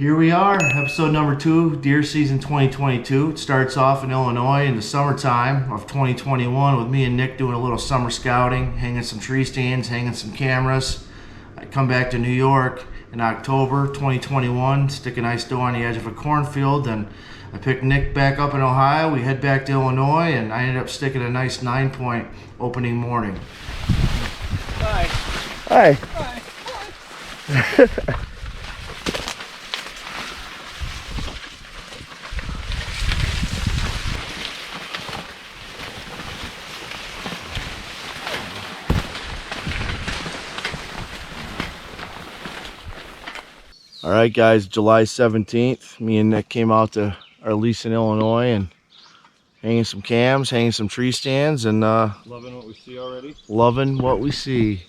Here we are, episode number 2, deer season 2022. It starts off in Illinois in the summertime of 2021 with me and Nick doing a little summer scouting, hanging some tree stands, hanging some cameras. I come back to New York in October 2021, stick a nice doe on the edge of a cornfield, and I picked Nick back up in Ohio. We head back to Illinois, and I ended up sticking a nice 9-point opening morning. Hi. Hi. Hi. All right, guys, July 17th, me and Nick came out to our lease in Illinois and hanging some cams, hanging some tree stands, and Loving what we see already? Loving what we see.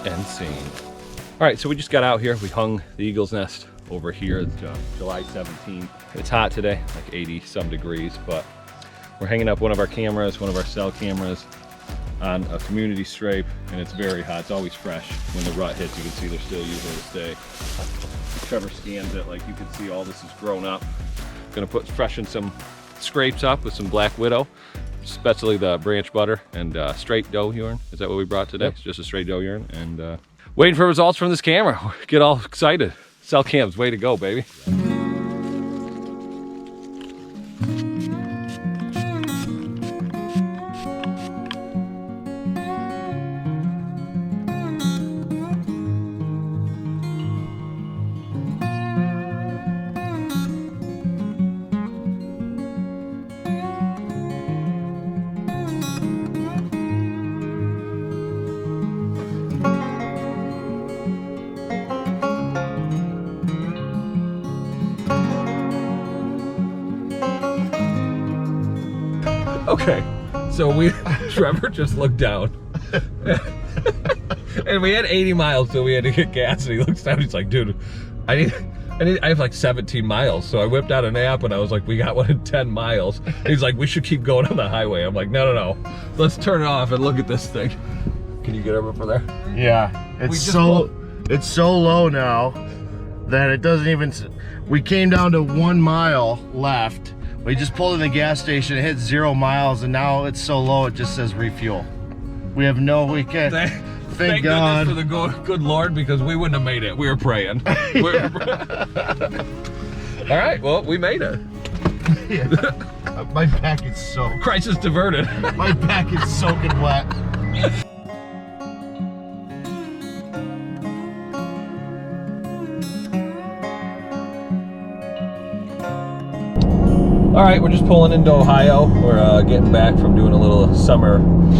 And scene. All right, so we just got out here. We hung the eagle's nest over here. It's July 17th. It's hot today, like 80 some degrees, but we're hanging up one of our cameras, one of our cell cameras on a community stripe, and it's very hot. It's always fresh. When the rut hits, you can see they're still using this day. Trevor scans it, like you can see all this is grown up. Gonna freshen some scrapes up with some Black Widow, especially the branch butter and straight doe urine. Is that what we brought today? Yep. It's just a straight doe urine. And waiting for results from this camera. Get all excited. Cell cams, way to go, baby. Okay, so Trevor just looked down. And we had 80 miles, so we had to get gas, and he looks down, he's like, dude, I have like 17 miles. So I whipped out an app and I was like, we got one in 10 miles. And he's like, we should keep going on the highway. I'm like, no. Let's turn it off and look at this thing. Can you get over for there? Yeah, it's so low now that it doesn't even, we came down to 1 mile left. We just pulled in the gas station, it hit 0 miles, and now it's so low it just says refuel. We have no, we can't. Thank God. Goodness for the good Lord, because we wouldn't have made it. We were praying. All right, well, we made it. Yeah. My back is soaked. Crisis diverted. My back is soaking wet. All right, we're just pulling into Ohio. We're getting back from doing a little summer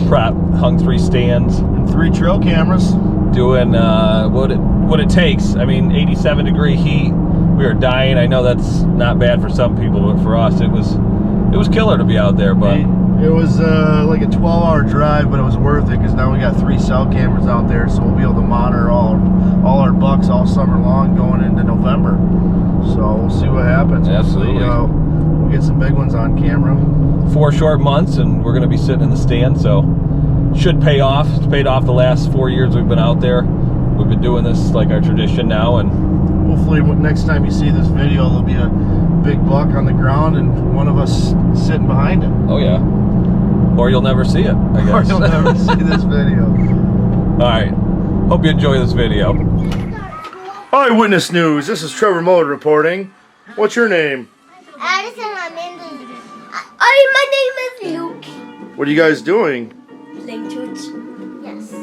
prep. Hung 3 stands. And 3 trail cameras. Doing what it takes. I mean, 87-degree heat. We were dying. I know that's not bad for some people, but for us, it was killer to be out there. But it was like a 12-hour drive, but it was worth it because now we got 3 cell cameras out there, so we'll be able to monitor all our bucks all summer long going into November. So we'll see what happens. Absolutely. We'll get some big ones on camera. 4 short months, and we're going to be sitting in the stand, so should pay off. It's paid off the last 4 years we've been out there. We've been doing this like our tradition now, and hopefully next time you see this video, there'll be a big buck on the ground and one of us sitting behind it. Oh yeah. Or you'll never see it, I guess. Or you'll never see this video. All right. Hope you enjoy this video. Eyewitness News. This is Trevor Mullard reporting. What's your name? Addison, my name is Luke. What are you guys doing? Playing church. Yes.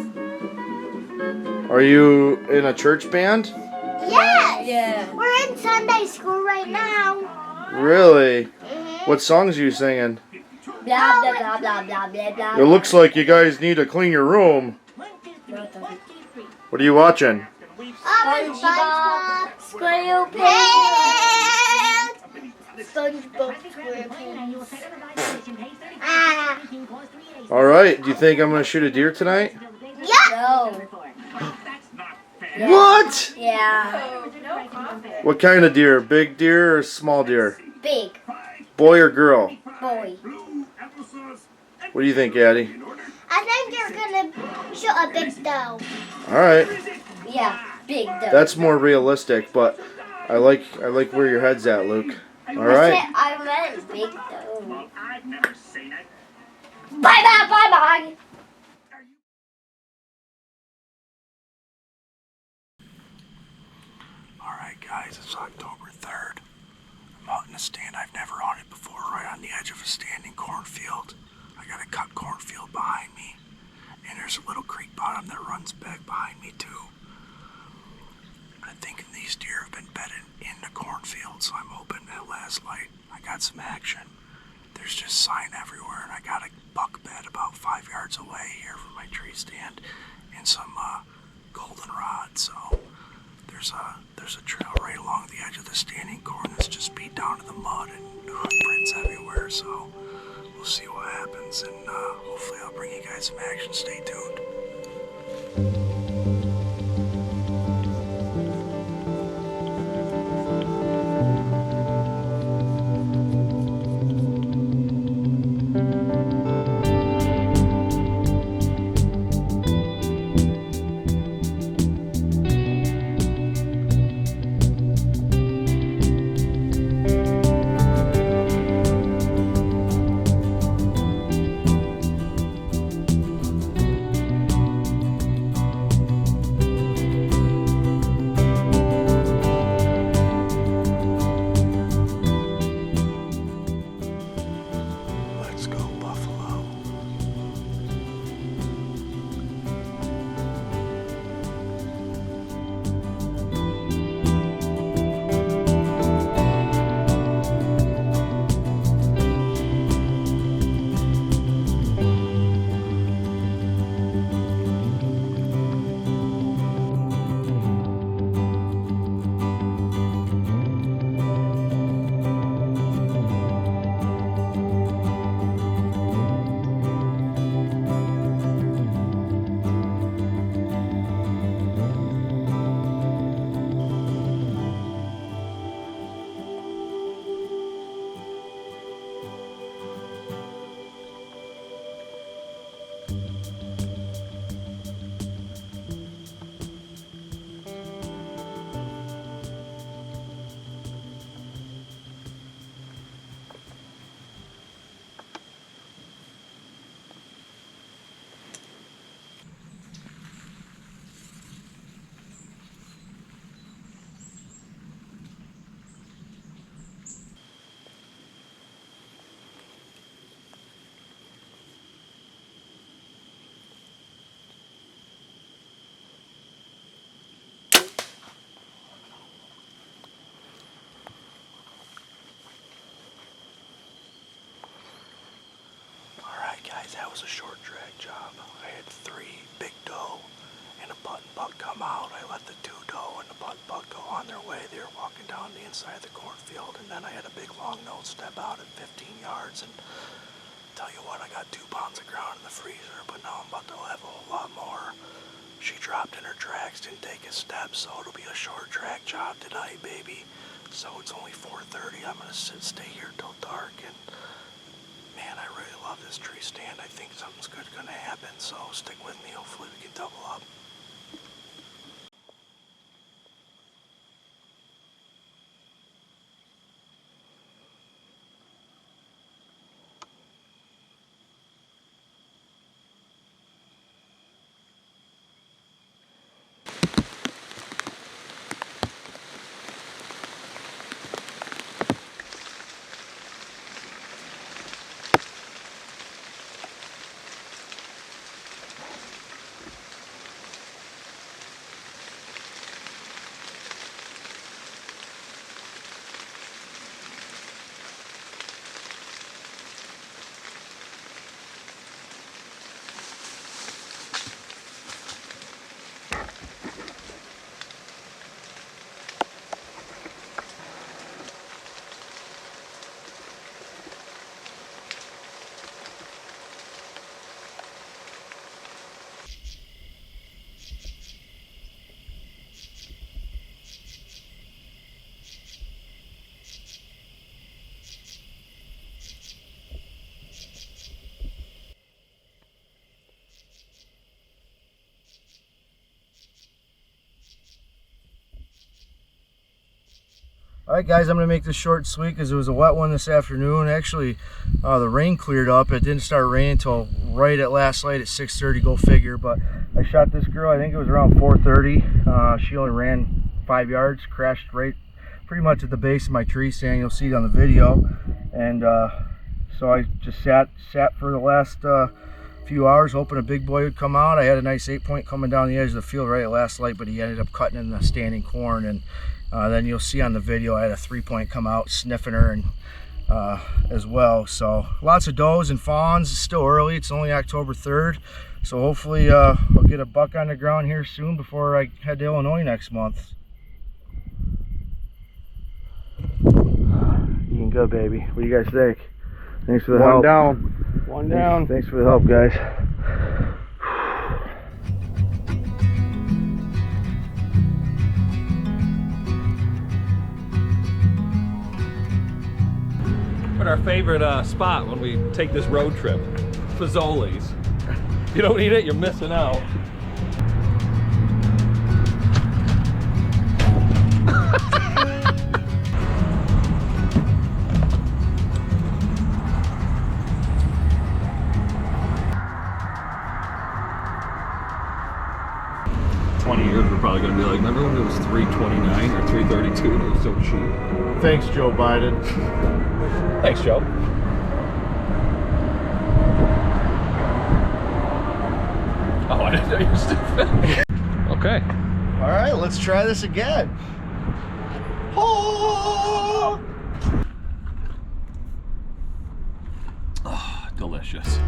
Are you in a church band? Yes. Yeah. We're in Sunday school right now. Really? What songs are you singing? Blah blah blah blah blah blah blah. It looks like you guys need to clean your room. What are you watching? SpongeBob SquarePants. SpongeBob SquarePants. All right. Do you think I'm going to shoot a deer tonight? Yeah. No. Yeah. What? Yeah. What kind of deer? Big deer or small deer? Big Boy or girl? boy. What do you think, Addie? I think you're gonna shoot a big doe. All right. Yeah, big doe. That's more realistic, but I like where your head's at, Luke. All right. I meant big doe. Bye bye bye bye. All right, guys. It's October 3rd. I'm out in a stand I've never hunted before, right on the edge of a standing cornfield. I got a cut cornfield behind me, and there's a little creek bottom that runs back behind me too. I'm thinking these deer have been bedded in the cornfield, so I'm hoping at last light I got some action. There's just sign everywhere, and I got a buck bed about 5 yards away here from my tree stand, and some goldenrod. So there's a trail right along the edge of the standing corn that's just beat down to the mud and hoof prints everywhere. So we'll see what happens, and hopefully I'll bring you guys some action. Stay tuned. Let's go, Buffalo. Alright guys, that was a short drag job. I had 3 big doe and a button buck come out. I let the 2 doe and the button buck go on their way. They were walking down the inside of the cornfield, and then I had a big long nose step out at 15 yards, and tell you what, I got 2 pounds of ground in the freezer, but now I'm about to have a whole lot more. She dropped in her tracks, didn't take a step, so it'll be a short drag job tonight, baby. So it's only 4:30. I'm gonna stay here till dark, and man, I really love this tree stand. I think something's good gonna happen, so stick with me. Hopefully we can double up. All right, guys, I'm gonna make this short and sweet because it was a wet one this afternoon. Actually, the rain cleared up. It didn't start raining until right at last light at 6:30. Go figure. But I shot this girl. I think it was around 4:30. She only ran 5 yards. Crashed right, pretty much at the base of my tree stand. You'll see it on the video. And so I just sat for the last few hours, hoping a big boy would come out. I had a nice 8-point coming down the edge of the field right at last light, but he ended up cutting in the standing corn. And then you'll see on the video I had a 3-point come out sniffing her and as well. So lots of does and fawns. It's still early. It's only October 3rd. So hopefully I'll get a buck on the ground here soon before I head to Illinois next month. Eating good, baby. What do you guys think? Thanks for the help. One down. Thanks for the help, guys. But our favorite spot when we take this road trip, Fazoli's. If you don't eat it, you're missing out. Years we're probably gonna be like, remember when it was $3.29 or $3.32 and it was so cheap? Thanks, Joe Biden. Thanks, Joe. Oh, I didn't know you were still Okay. All right, let's try this again. Oh, Delicious.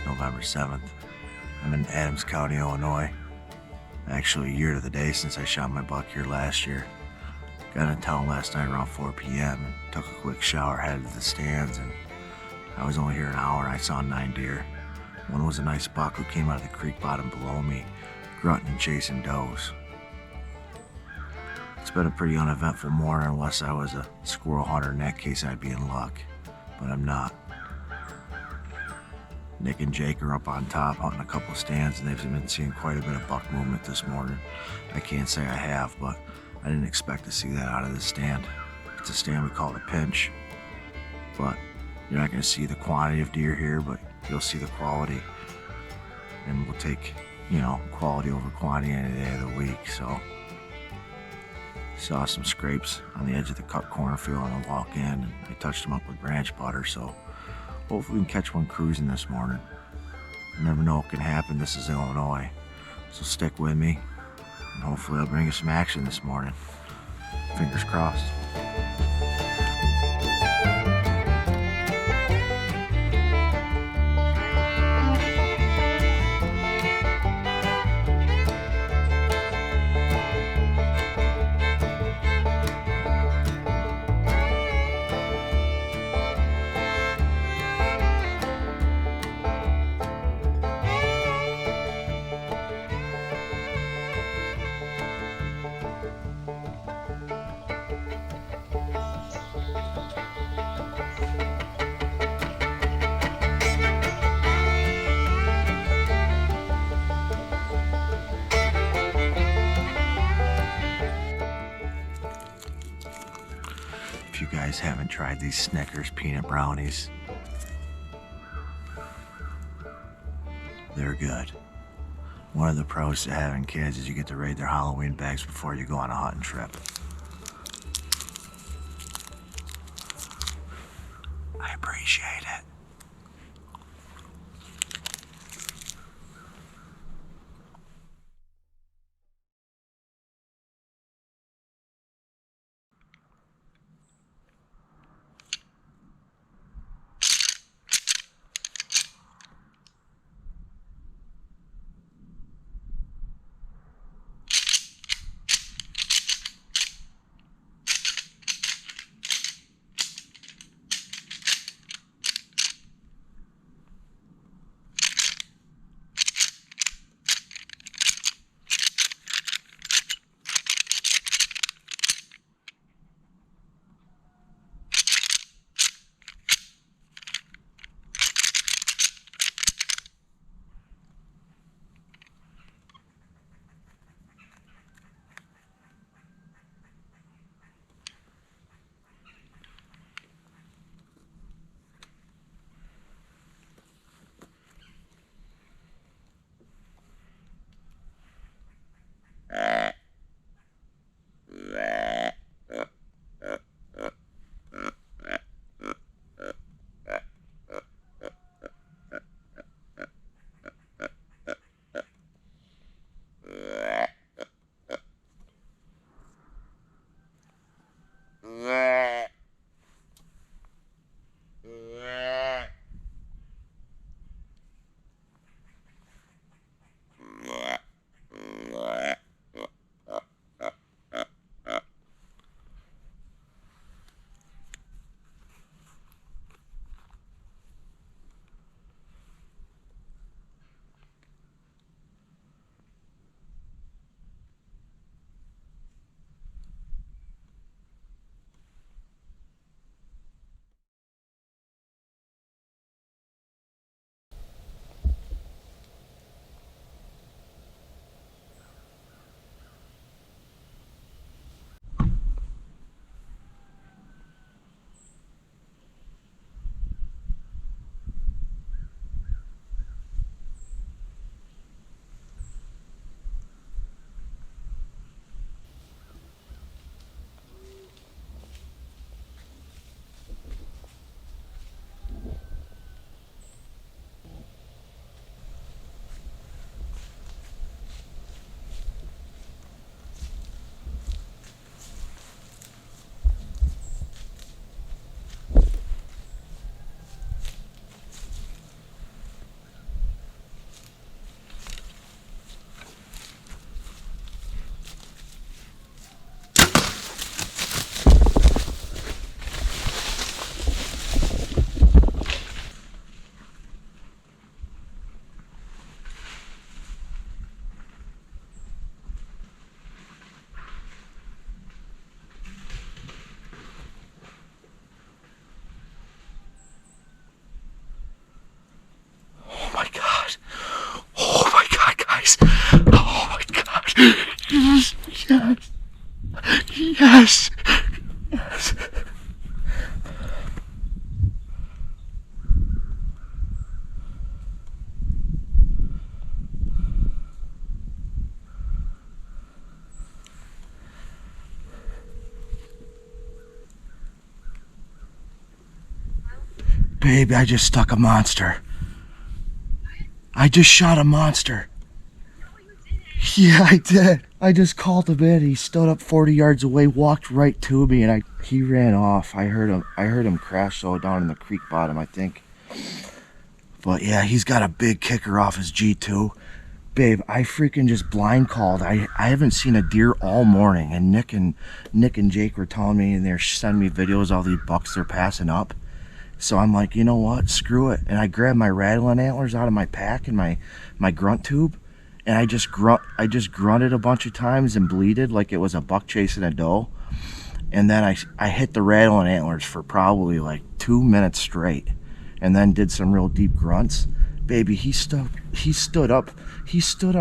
November 7th. I'm in Adams County, Illinois. Actually, a year to the day since I shot my buck here last year. Got in town last night around 4 p.m. and took a quick shower, headed to the stands, and I was only here an hour and I saw 9 deer. One was a nice buck who came out of the creek bottom below me, grunting and chasing does. It's been a pretty uneventful morning unless I was a squirrel hunter. In that case, I'd be in luck, but I'm not. Nick and Jake are up on top hunting a couple stands, and they've been seeing quite a bit of buck movement this morning. I can't say I have, but I didn't expect to see that out of this stand. It's a stand we call a pinch, but you're not going to see the quantity of deer here, but you'll see the quality, and we'll take, you know, quality over quantity any day of the week. So saw some scrapes on the edge of the cut cornfield on the walk in, and I touched them up with branch butter, so hopefully we can catch one cruising this morning. You never know what can happen. This is Illinois. So stick with me, and hopefully I'll bring you some action this morning. Fingers crossed. If you guys haven't tried these Snickers peanut brownies, they're good. One of the pros to having kids is you get to raid their Halloween bags before you go on a hunting trip. I appreciate it. Babe, I just stuck a monster. I just shot a monster. Yeah, I did. I just called him in. He stood up 40 yards away, walked right to me, and he ran off. I heard him crash so down in the creek bottom, I think. But yeah, he's got a big kicker off his G2. Babe, I freaking just blind called. I haven't seen a deer all morning, and Nick and Jake were telling me, and they're sending me videos of all these bucks they're passing up. So I'm like, you know what? Screw it. And I grabbed my rattling antlers out of my pack and my grunt tube, and I just grunted a bunch of times and bleated like it was a buck chasing a doe. And then I hit the rattling antlers for probably like 2 minutes straight, and then did some real deep grunts. Baby, he stood up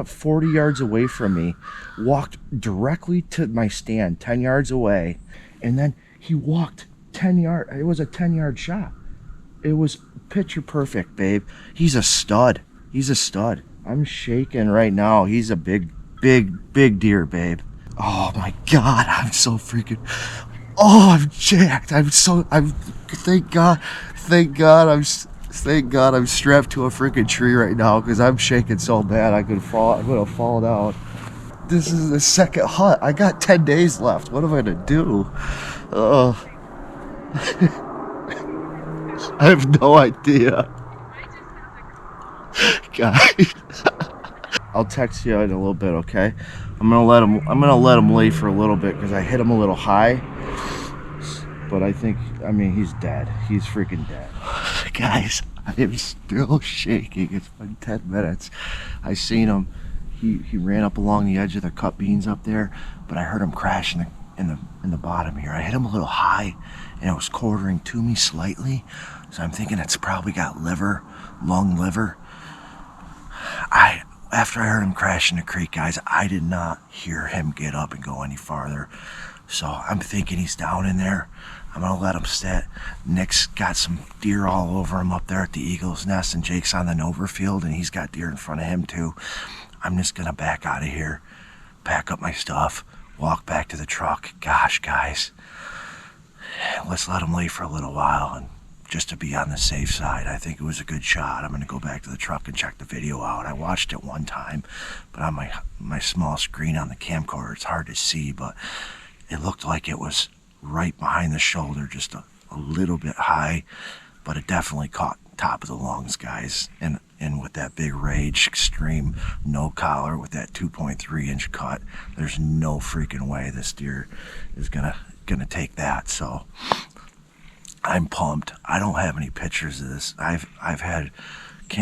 40 yards away from me, walked directly to my stand 10 yards away, and then he walked 10 yards. It was a 10-yard shot. It was picture perfect, babe. He's a stud. He's a stud. I'm shaking right now. He's a big deer, babe. Oh my God, I'm so freaking, oh, I'm jacked. Thank God I'm strapped to a freaking tree right now, because I'm shaking so bad I'm gonna fall out. This is the second hunt. I got 10 days left. What am I gonna do? I have no idea. Guys, I'll text you in a little bit, okay? I'm gonna let him lay for a little bit because I hit him a little high. But I mean, he's dead. He's freaking dead. Guys, I am still shaking. It's been 10 minutes. I seen him. He ran up along the edge of the cut beans up there, but I heard him crash in the bottom here. I hit him a little high, and it was quartering to me slightly. So I'm thinking it's probably got lung liver. After I heard him crash in the creek, guys, I did not hear him get up and go any farther. So I'm thinking he's down in there. I'm gonna let him sit. Nick's got some deer all over him up there at the Eagle's Nest, and Jake's on the Nover field, and he's got deer in front of him too. I'm just gonna back out of here, pack up my stuff, walk back to the truck. Gosh, guys, let's let him lay for a little while, and just to be on the safe side, I think it was a good shot. I'm gonna go back to the truck and check the video out. I watched it one time, but on my small screen on the camcorder, it's hard to see, but it looked like it was right behind the shoulder, just a little bit high, but it definitely caught top of the lungs, guys. And with that big rage extreme no collar with that 2.3-inch cut, there's no freaking way this deer is gonna take that. So I'm pumped. I don't have any pictures of this. I've had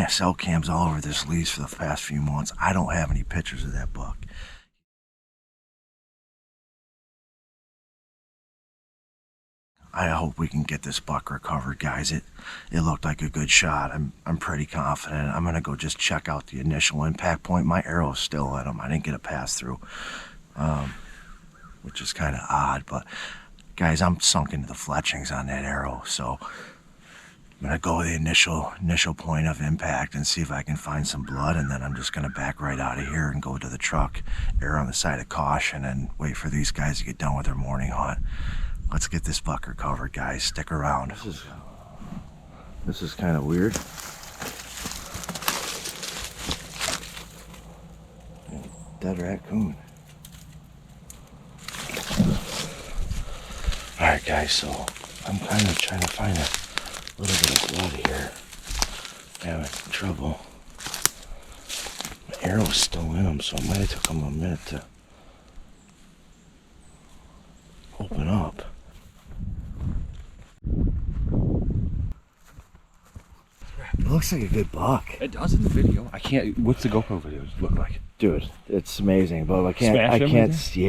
cell cams all over this lease for the past few months. I don't have any pictures of that buck. I hope we can get this buck recovered, guys. It looked like a good shot. I'm pretty confident. I'm gonna go just check out the initial impact point. My arrow's still at him. I didn't get a pass through, which is kind of odd. But guys, I'm sunk into the fletchings on that arrow, so I'm gonna go with the initial point of impact and see if I can find some blood, and then I'm just gonna back right out of here and go to the truck, err on the side of caution, and wait for these guys to get done with their morning hunt. Let's get this buck recovered, guys. Stick around. This is kind of weird. Dead raccoon. Alright, guys, so I'm kind of trying to find a little bit of blood here. Having trouble. My arrow's still in him, so it might have took him a minute to open up. It looks like a good buck. It does in the video. I can't. What's the GoPro video look like? Dude, it's amazing, but I can't see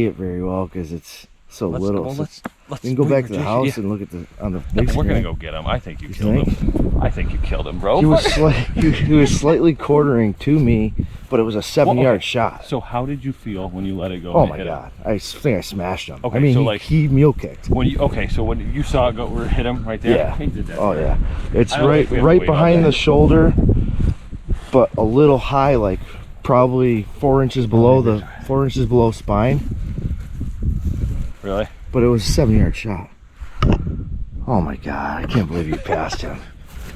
it very well because it's so little. Well, let's we can go back to the house and look at on the big screen. We're gonna go get him. I think you killed him. I think you killed him, bro. He was slightly quartering to me, but it was a 7-yard shot. So how did you feel when you let it go? Oh my God! I think I smashed him. Okay, I mean, so he mule kicked. When you saw it go or hit him right there? Yeah. He did that. Oh yeah. It's right behind the shoulder, but a little high, like probably 4 inches below spine. Really? But it was a 7-yard shot. Oh my God, I can't believe you passed him.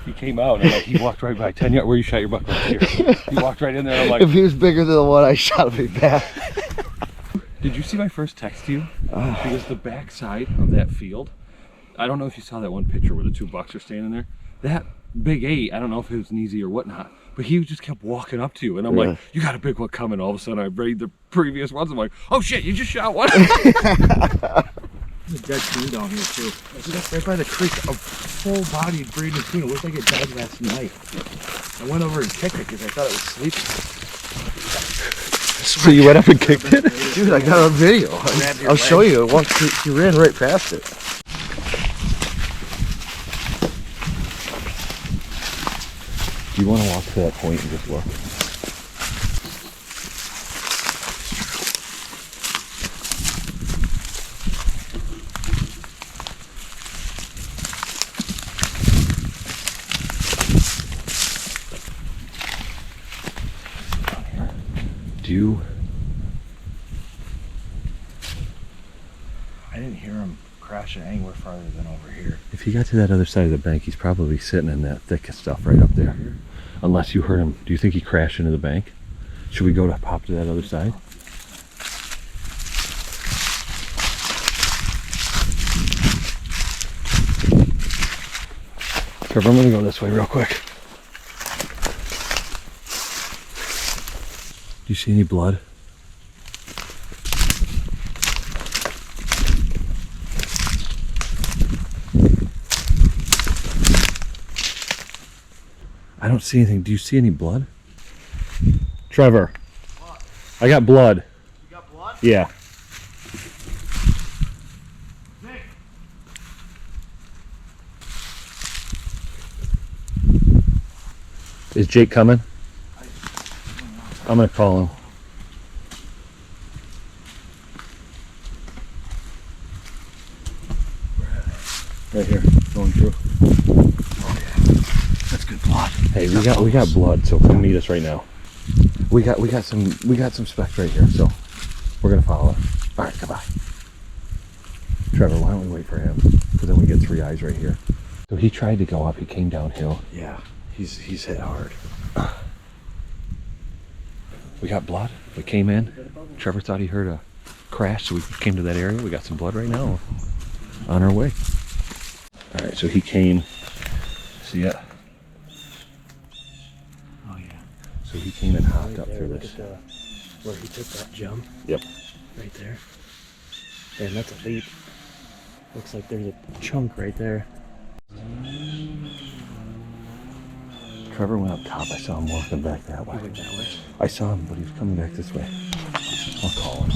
He came out and he walked right by 10 yards. Where you shot your buck right here. He walked right in there. I'm like, If he was bigger than the one I shot, it'd be bad. did you see my first text to you? Because the backside of that field, I don't know if you saw that one picture where the 2 bucks are standing there. That big 8, I don't know if it was an easy or whatnot, but he just kept walking up to you. And I'm like, you got a big one coming. All of a sudden I read the previous ones. I'm like, oh shit, you just shot one. There's a dead coon down here too. Right by the creek, a full-bodied breeding coon. It looks like it died last night. I went over and kicked it because I thought it was sleeping. So you went up and kicked it? Dude, I got it on video. I'll show you. Once he ran right past it. Do you want to walk to that point and just look? I didn't hear him crashing anywhere farther than over here. If he got to that other side of the bank, he's probably sitting in that thick stuff right up there. Unless you heard him. Do you think he crashed into the bank? Should we go to pop to that other side? Trevor, I'm gonna go this way real quick. Do you see any blood? I don't see anything. Do you see any blood? Trevor. What? I got blood. You got blood? Yeah. Nick. Is Jake coming? I'm gonna call him. Right here, going through. That's good blood. Hey, we got blood, so come meet us right now. We got some specs right here, so we're gonna follow it. All right, goodbye. Trevor, why don't we wait for him? Because then we get 3 eyes right here. So he tried to go up. He came downhill. Yeah, he's hit hard. We got blood. We came in. Trevor thought he heard a crash, so we came to that area. We got some blood right now. On our way. All right, so he came. See ya. Oh yeah. So he came and hopped up through this. Where he took that jump. Yep. Right there. And that's a leap. Looks like there's a chunk right there. Trevor went up top. I saw him walking back that way. He went that way. I saw him, but he was coming back this way. I'll call him.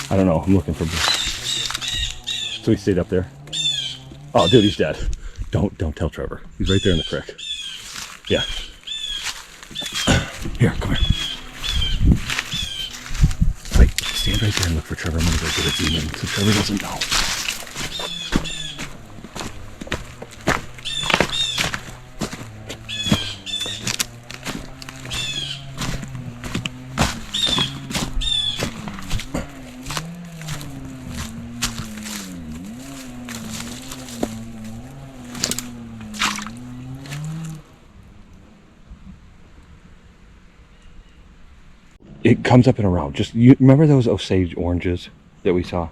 I don't know. I'm looking for. So he stayed up there. Oh, dude, he's dead. Don't tell Trevor. He's right there in the creek. Yeah. Here, come here. Wait, stand right there and look for Trevor. I'm gonna go get a zoom in so Trevor doesn't know. It comes up and around. Just, you remember those Osage oranges that we saw?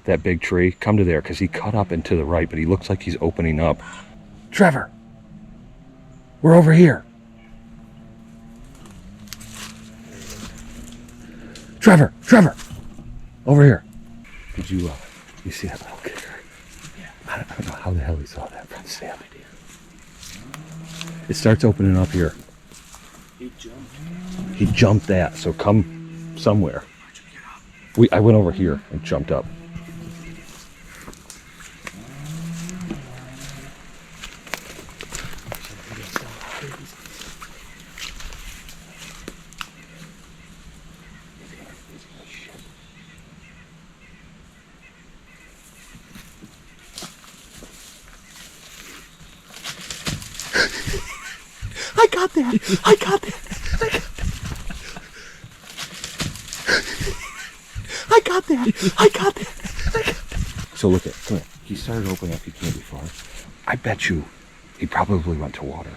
That big tree? Come to there, because he cut up and to the right, but he looks like he's opening up. Trevor! We're over here! Trevor! Trevor! Over here! Did you see that little kicker? Yeah. I don't know how the hell he saw that from Sam. It starts opening up here. He jumped. He jumped that, so come somewhere. I went over here and jumped up. I got that! I got that! I got that. I got that. So look at, come here. He started opening up. He can't be far. I bet you he probably went to water.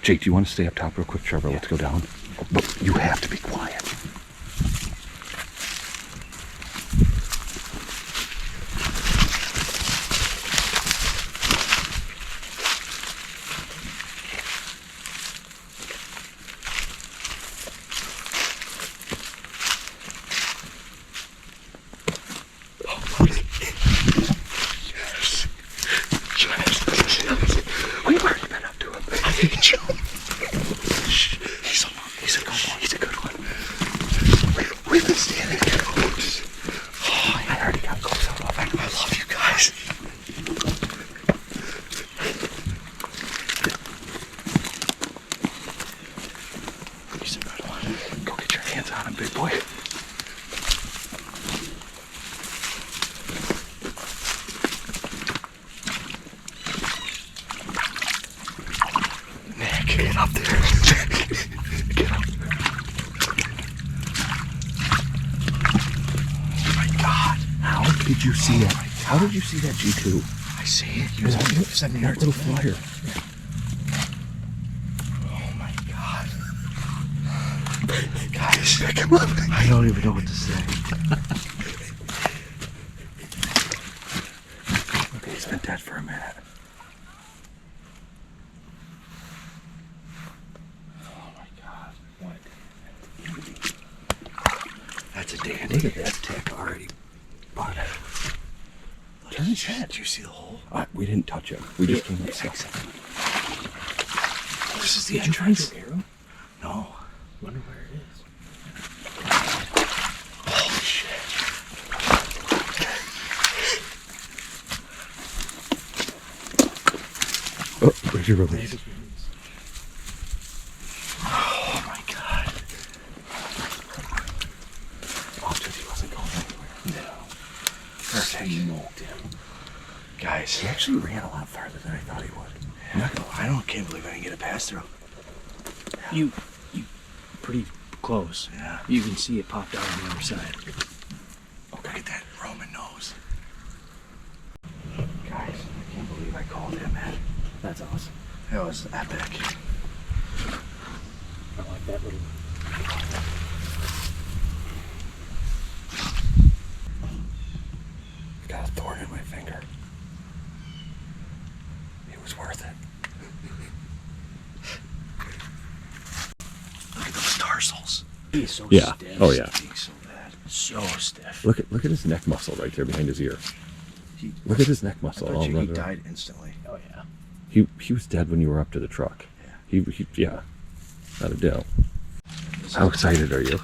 Jake, do you want to stay up top real quick, Trevor? Let's go down. But you have to be quiet. Did you see that? How did you see that G2? I see it. He was sending that little flyer. Oh my God. Guys, come on. I don't even know what to say. Okay, he's been dead for a minute. Oh my God. What? That's a dandy. Look at that tick already. But turn his head. Did you see the hole? We didn't touch him. We just came up. This is the entrance. Arrow? No. Wonder where it is. Holy shit. Oh, where's your release? Oh my God. Oh, dude, he wasn't going anywhere. No. Perfect. Smoked him. Guys, He actually ran a lot farther than I thought he would. can't believe I didn't get a pass through. You pretty close. Yeah. You can see it popped out on the other side. Oh, look at that Roman nose. Guys, I can't believe I called him, man. That's awesome. That was epic. I like that little. Got a thorn in my finger. It was worth it. Look at those tarsals. He's so Yeah. stiff. Oh, yeah. Being so bad. So stiff. Look at his neck muscle right there behind his ear. He, Look at his neck I muscle. bet all you he running around. died instantly. Oh yeah. He was dead when you were up to the truck. Yeah. He yeah. Not a doubt. How excited are you?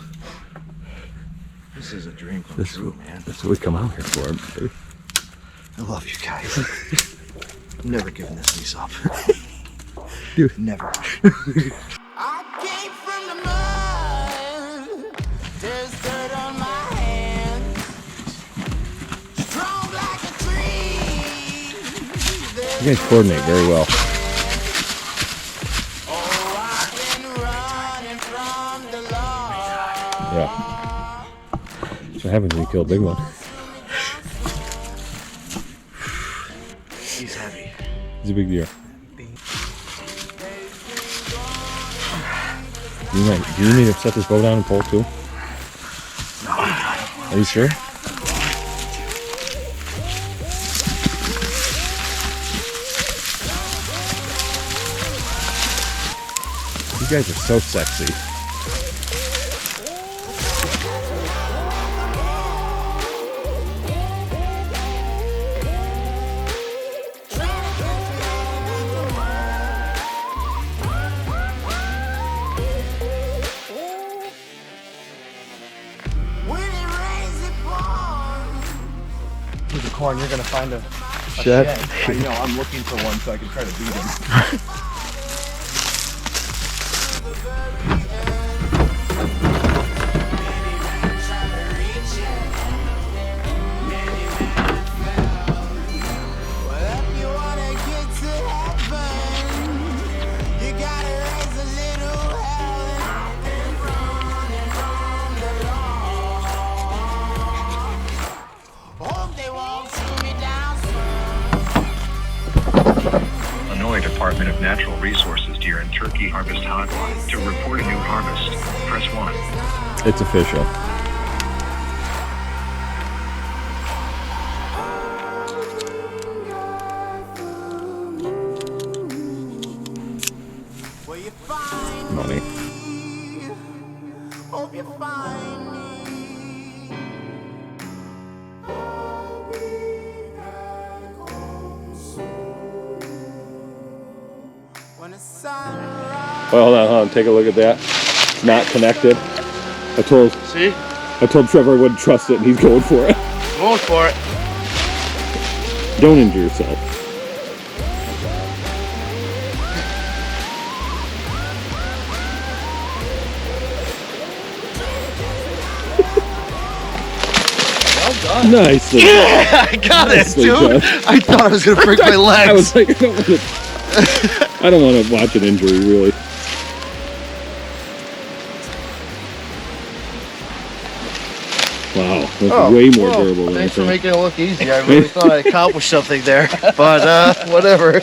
This is a dream come This, true, man. that's what we come out here for. Baby. I love you guys. I'm never giving this lease up. Dude. Never. I came from the mud. There's dirt on my hands. Strong like a tree. You guys coordinate very well. Oh, I've been running from the law. Yeah. That's what happens when you kill a big one. He's heavy. He's a big deer. Do you need to set this bow down and pull it too? No, I Are you sure? You guys are so sexy. When it rains, it pours. With the corn, you're gonna find a Shed. I know. I'm looking for one so I can try to beat him. Well, if you wanna get to heaven, you gotta raise a little hell. And I've been running from the law. Department of Natural Resources Deer and Turkey Harvest Hotline. To report a new harvest, press 1. It's official. Will you find Money. me? Hope you find me. When the sun rises. Well, hold on, take a look at that. It's not connected. I told See? Trevor I wouldn't trust it, and he's going for it. Going for it. Don't injure yourself. Nice. Yeah, I got it, Nicely dude. done. I thought I was gonna break my legs. I was like, I don't want to watch an injury, really. Wow, that's way more durable than I Thanks for thought. making it look easy. I really thought I accomplished something there, but whatever.